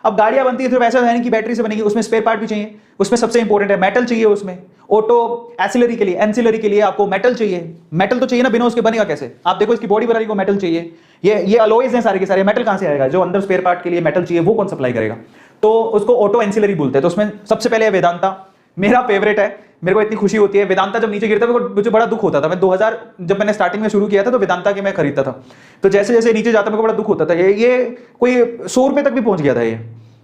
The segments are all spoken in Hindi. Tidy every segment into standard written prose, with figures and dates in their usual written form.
अब गाड़ियां बनती है सिर्फ ऐसा है नहीं कि बैटरी से बनेगी, उसमें स्पेयर पार्ट भी चाहिए, उसमें सबसे इंपॉर्टेंट है मेटल चाहिए, उसमें ऑटो एसिलरी के लिए एंसिलरी के लिए आपको मेटल चाहिए, मेटल तो चाहिए ना, बिना उसके बनेगा कैसे? आप देखो इसकी बॉडी बनाने को मेटल चाहिए, ये अलॉयज हैं सारे के सारे, मेटल कहां से आएगा? जो अंदर स्पेयर पार्ट के लिए मेटल चाहिए वो कौन सप्लाई करेगा? तो उसको ऑटो एंसिलरी बोलते हैं। तो उसमें सबसे पहले वेदांता मेरा फेवरेट है, मेरे को इतनी खुशी होती है। वेदांता जब नीचे गिरता है मुझे बड़ा दुख होता था। मैं 2000 जब मैंने स्टार्टिंग में शुरू किया था तो वेदांता के मैं खरीदता था, तो जैसे जैसे नीचे जाता मेरे को बड़ा दुख होता था। ये कोई 100 रुपए तक भी पहुंच गया था, ये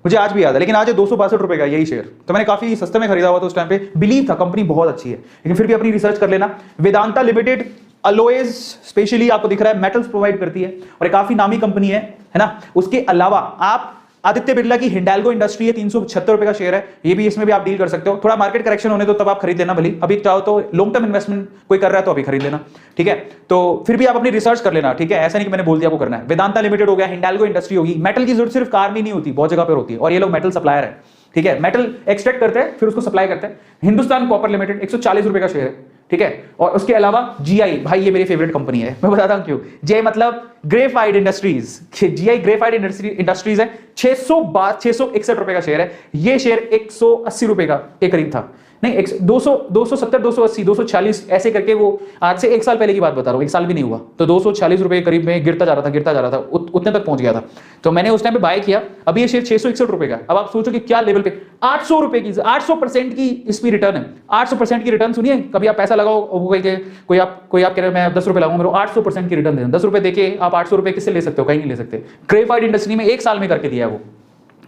मुझे आज भी याद है, लेकिन आज 262 रुपए का यही शेयर। तो मैंने काफी सस्ते में खरीदा हुआ था उस टाइम पे, बिलीव था कंपनी बहुत अच्छी है, लेकिन फिर भी अपनी रिसर्च कर लेना। वेदांता लिमिटेड अलॉयज स्पेशली आपको दिख रहा है मेटल्स प्रोवाइड करती है और काफी नामी कंपनी है ना। उसके अलावा आप आदित्य बिरला की हिंडाल्गो इंडस्ट्री है, 376 रुपए का शेयर है, ये भी इसमें भी आप डील कर सकते हो। थोड़ा मार्केट करेक्शन होने तो तब आप खरीद लेना भली, अभी चाहो तो लॉन्ग टर्म इन्वेस्टमेंट कोई कर रहा है तो अभी खरीद लेना, ठीक है। तो फिर भी आप अपनी रिसर्च कर लेना, ठीक है, ऐसा नहीं कि मैंने बोल दिया आपको करना है। वेदांता लिमिटेड हो गया, हिंडाल्गो इंडस्ट्री होगी। मेटल की जरूरत सिर्फ कार में नहीं होती, बहुत जगह पर होती है, और ये लोग मेटल सप्लायर है, ठीक है, मेटल एक्सट्रैक्ट करते हैं फिर उसको सप्लाई करते हैं। हिंदुस्तान कॉपर लिमिटेड 140 रुपए का शेयर है, ठीक है। और उसके अलावा जीआई, भाई ये मेरी फेवरेट कंपनी है, मैं बताता हूं क्यों। जे मतलब graphite industries, GI graphite industries है, 661 रुपए का शेयर है। ये शेयर 180 रुपए का के करीब था, नहीं 270, 280, 240 ऐसे करके, वो आज से 1 साल पहले की बात बता रहा हूँ, 1 साल भी नहीं हुआ, तो 240 रुपए के करीब में गिरता जा रहा था, उतने तक पहुंच गया था। तो मैंने उस टाइम पे बाय किया, अभी ये शेयर 661 रुपए का। अब आप सोचो कि क्या लेवल पे 800 रुपए की, 800% की इसकी रिटर्न है। 800% की रिटर्न सुनिए, कभी आप पैसा लगाओ, कोई आप कह रहे हो मैं 10 रुपए लगाऊंगा, मेरे 800% की रिटर्न दे, 10 रुपए देके आप 800 रुपए किससे ले सकते हो? कहीं नहीं ले सकते। ग्रेफाइट इंडस्ट्री में 1 साल में करके दिया है वो।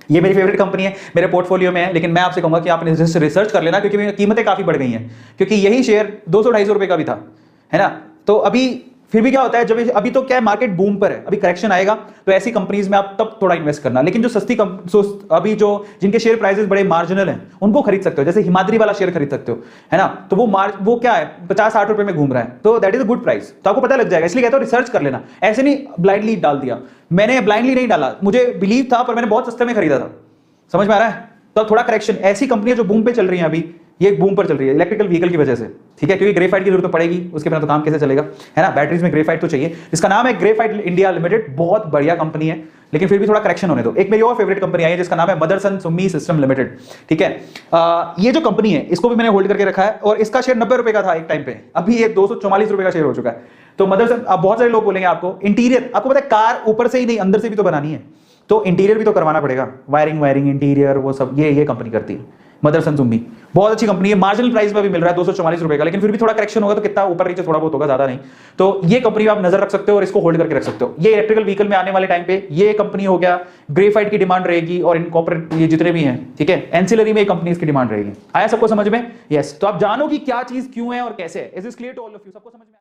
ये मेरी फेवरेट कंपनी है, मेरे पोर्टफोलियो में है, लेकिन मैं आपसे कहूंगा कि आप रिसर्च कर लेना, क्योंकि कीमतें काफी बढ़ गई हैं, क्योंकि यही शेयर 200-250 रुपए का भी था, है ना। तो अभी फिर भी क्या होता है, जब अभी तो क्या है, मार्केट बूम पर है, अभी करेक्शन आएगा तो ऐसी कंपनीज में आप तब थोड़ा इन्वेस्ट करना। लेकिन जो सस्ती अभी जो जिनके शेयर प्राइसेस बड़े मार्जिनल हैं उनको खरीद सकते हो, जैसे हिमाद्री वाला शेयर खरीद सकते हो, है ना। तो वो क्या है, 50-60 रुपए में घूम रहा है, तो that is a good price, तो आपको पता लग जाएगा। इसलिए कहता हूं रिसर्च कर लेना, ऐसे नहीं ब्लाइंडली डाल दिया। मैंने ब्लाइंडली नहीं डाला, मुझे बिलीव था, पर मैंने बहुत सस्ते में खरीदा था, समझ में आ रहा है। तो थोड़ा करेक्शन, ऐसी कंपनियां जो बूम पे चल रही हैं अभी, ये बूम पर चल रही है इलेक्ट्रिकल व्हीकल की वजह से, ठीक है, क्योंकि ग्रेफाइट की जरूरत तो पड़ेगी, उसके बिना तो काम कैसे चलेगा, है ना। बैटरीज में ग्रेफाइट तो चाहिए, इसका नाम है ग्रेफाइट इंडिया लिमिटेड, बहुत बढ़िया कंपनी है, लेकिन फिर भी थोड़ा करेक्शन होने दो। एक मेरी और फेवरेट कंपनी आई है जिसका नाम है मदरसन सुमी सिस्टम लिमिटेड, ठीक है। ये जो कंपनी है इसको भी मैंने होल्ड करके रखा है, और इसका शेयर 90 रुपए का था एक टाइम पे, अभी ये 244 रुपए का शेयर हो चुका है। तो मदरसन, अब बहुत सारे लोग बोलेंगे आपको इंटीरियर, आपको पता है कार ऊपर से ही नहीं अंदर से भी तो बनानी है, तो इंटीरियर भी तो करवाना पड़ेगा, वायरिंग इंटीरियर वो सब ये कंपनी करती है। मदरसन सुमी बहुत अच्छी कंपनी है, मार्जिनल प्राइस में भी मिल रहा है 244 रुपए का, लेकिन फिर भी थोड़ा करेक्शन होगा तो कितना ऊपर नीचे थोड़ा बहुत होगा, ज्यादा नहीं। तो ये कंपनी आप नजर रख सकते हो और इसको होल्ड करके रख सकते हो। ये इलेक्ट्रिकल व्हीकल में आने वाले टाइम पे ये कंपनी हो गया, ग्रेफाइट की डिमांड रहेगी, और इन कॉर्पोरेट ये जितने भी हैं, ठीक है, एंसिलरी में कंपनीज की डिमांड रहेगी। आया सबको समझ में? यस। तो आप जानो कि क्या चीज क्यों है और कैसे है। Is this clear to all of you? सबको समझ में